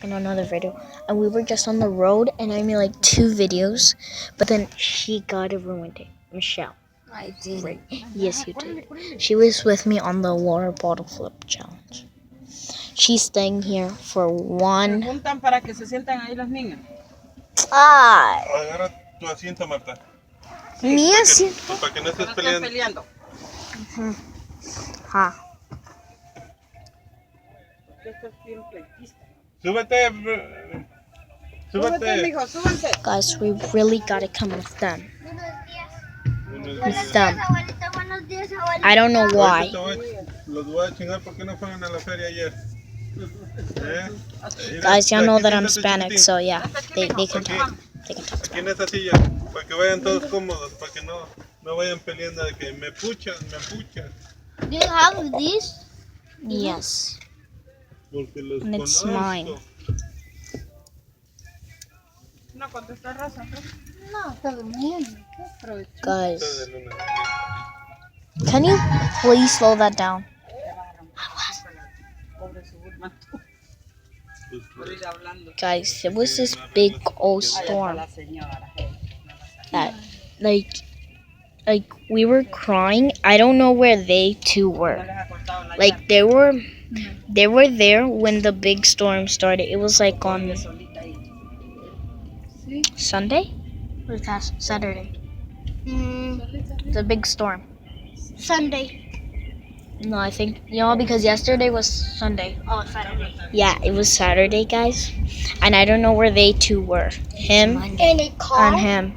In another video, and we were just on the road, and I made like 2 videos, but then she got it ruined it. Michelle. I did. Right. Yes, you did. She was with me on the water bottle flip challenge. She's staying here for one. Preguntan para que se sientan ahí las niñas. Ah, Agarra tu asiento, Marta. mi asiento. Para que no estés No estén peleando. peleando. Ha. Esto es bien pleitista. Súbete. Súbete, mijo, súbanse. Guys, we really gotta come with them. Buenos With días. them. Buenos días, abuelita. I don't know why. Los voy a chingar porque no fueron a la feria ayer. Guys, y'all know that I'm Aquí, siéntate, Hispanic, chiquitín. so yeah, they can talk. They can talk Aquí en Spanish. esta silla, para que vayan todos cómodos, para que no vayan peleando de que me puchan. Do you have this? Yes. Porque los And it's conozco. mine. No contesta Rosa. No, está durmiendo. ¿Qué provecho? Guys, Esta de Luna. can you please slow that down? Pobre Suburban. Por ir hablando. Guys, there was this big old storm La señora. that, like we were crying. I don't know where they two No were. les ha cortado la Like they were there when the big storm started. It was like on llave solita ahí. Sunday or Saturday. The big storm. Sunday. No, I think because yesterday was Sunday. Oh, Saturday. Yeah, it was Saturday, guys. And I don't know where they two were. Him In a car? and him.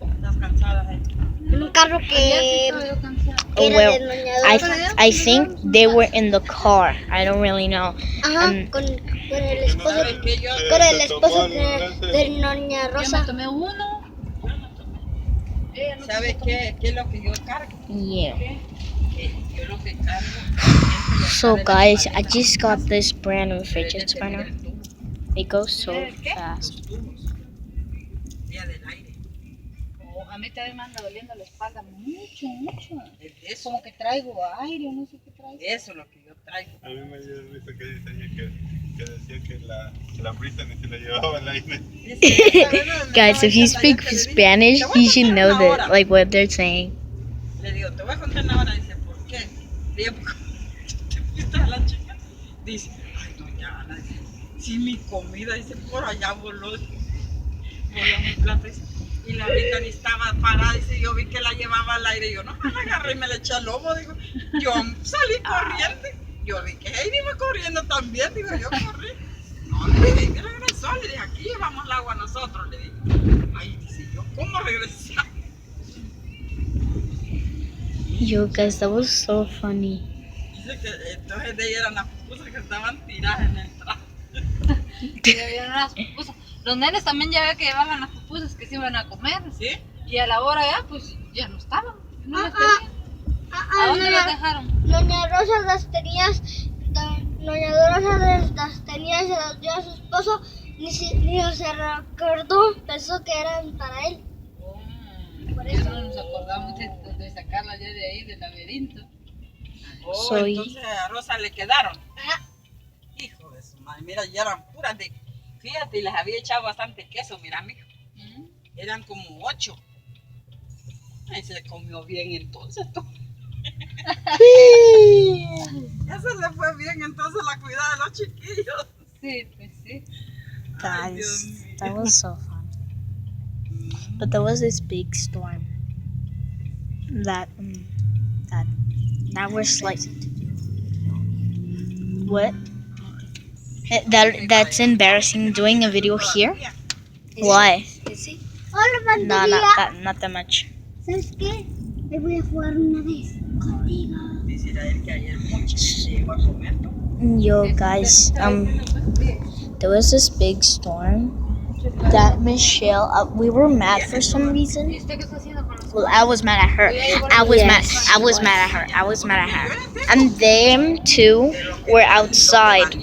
Estás cansada, En un carro que Oh, era well, de Doña Rosa. I think they were in the car. I don't really know. Ajá, con el esposo. ¿Sabes qué? Yo Con el Se esposo tomó de Doña Rosa. tomé uno. ¿Sabes qué es lo que yo cargo? Yeah. Yo lo que cargo. So guys, I just got this brand new fidget spinner. It goes so fast. Día del aire. A mí también me anda doliendo la espalda mucho. Eso, Como que traigo aire, no sé qué traigo. eso es lo que yo traigo. A mí me dio risa que decía que la Britney se la llevaba al aire. Guys, if you speak Spanish, you should know that, like what they're saying. Le digo, te voy a contar una hora. Dice, ¿por qué? Le digo, ¿te fuiste a la chica? Dice, ay, doña Ana, dice, si mi comida, dice, por allá voló mi plato. Dice, y la rica ni estaba parada. Dice, yo vi que la llevaba al aire. Yo no me la agarré y me la eché al lomo. Digo, yo salí corriendo. Yo vi que Heidi iba corriendo también. Digo, yo corrí. No, le dije, ¿qué regresó? Le dije, aquí llevamos el agua nosotros. Le dije, ay, dice yo, ¿cómo regresar? Yo, guys, that was so funny. Dice que entonces de ella eran las pupusas que estaban tiradas en el traje. Y había unas pupusas. Los nenes también ya ve que llevaban las pupusas que se iban a comer. ¿Sí? Y a la hora ya, pues ya no estaban. No las tenían. ¿A dónde las dejaron? Doña Rosa las tenía, Doña Rosa las tenía y se las dio a su esposo, ni se recordó, pensó que eran para él. Por eso no nos acordamos de sacarla ya de ahí, del laberinto. Oh, Soy- entonces a Rosa le quedaron. Ajá. Hijo de su madre, mira, ya eran puras de... Fíjate, y les había echado bastante queso, mira, mijo. Eran como 8. Ay, se comió bien entonces, tú. Ya se le fue bien entonces la cuidada de los chiquillos. Sí, pues sí. Ay, Dios Guys, mío. that was so fun. But there was this big storm that was like what? That's embarrassing. Doing a video here? Why? Sí. Hola, No, Bandería. not that much. ¿Sabes qué? Le voy a jugar una vez contigo. Dice a él que ayer mucho se llegó a comer, ¿no? Yo, guys, there was this big storm that Michelle. We were mad for some reason. ¿Y usted qué está haciendo con los Well, I was mad at her. I was mad at her. And them two were outside.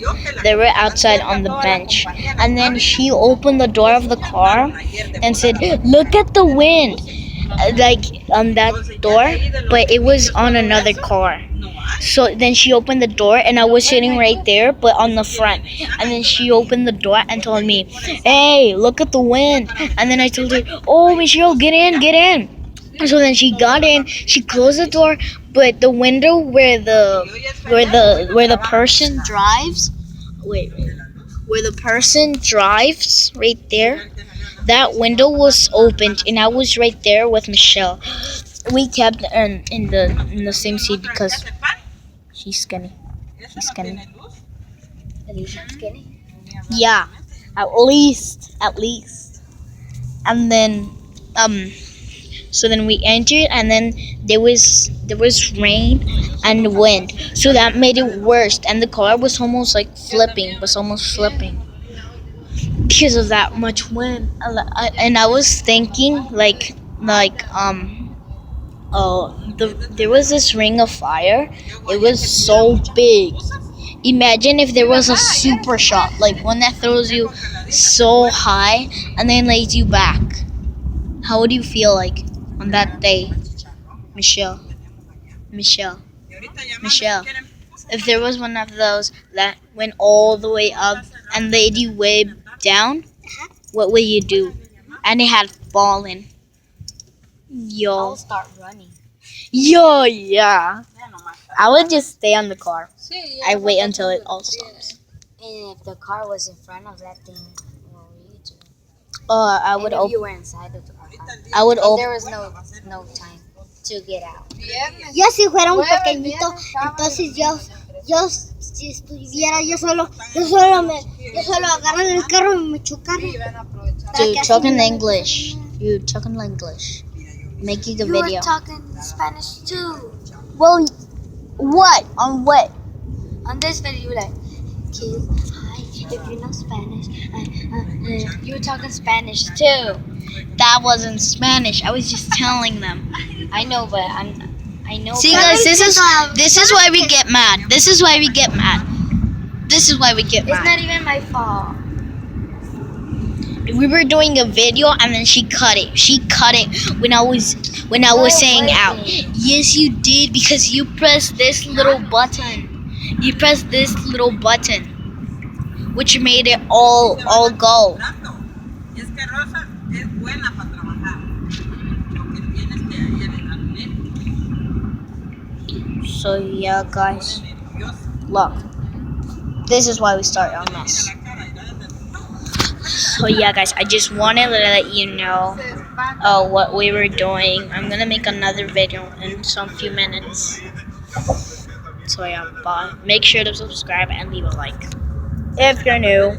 They were outside on the bench. And then she opened the door of the car and said, "Look at the wind." Like on that door, but it was on another car. No hay. So then she opened the door, and I was sitting right there, but on the front. And then she opened the door and told me, "Hey, look at the wind." And then I told her, "Oh, Michelle, get in, get in." So then she got in. She closed the door, but the window where the person drives, where the person drives right there, that window was opened, and I was right there with Michelle. We kept in the same seat because she's skinny. She's skinny. Yeah, at least. And then so then we entered, and then there was rain and wind, so that made it worse. And the car was almost like flipping, because of that much wind. And I was thinking there was this ring of fire. It was so big. Imagine if there was a super shot, like one that throws you so high and then lays you back. How would you feel like on that day, Michelle? Michelle, if there was one of those that went all the way up and laid you way down, what would you do? And it had fallen. Yo, start running. yeah. I would just stay on the car. I wait until it all stops. And if the car was in front of that thing, what would you do? I would And if you open. were inside of the car, I would open. there was no time to get out. Yo si fuera un pequeñito, entonces yo si estuviera yo solo agarro el carro y me chocara. Dude, talking English. You talking English. Making a You were video. talking Spanish too. Well, what? On what? On this video, you were like, kids, hi, if you know Spanish, you were talking Spanish too. That wasn't Spanish. I was just telling them. I know, but I know. See, but- guys, this is why we get mad. This is why we get mad. It's not even my fault. We were doing a video, and then she cut it. when I was saying was out. it? Yes, you did, because you pressed this little button. Which made it all go. Es que Rosa es buena para trabajar. Lo que tienes que ella So yeah, guys, nerviosa. look. This is why we start our mess. So yeah, guys, I just wanted to let you know what we were doing. I'm gonna make another video in some few minutes. So yeah, bye. Make sure to subscribe and leave a like if you're new.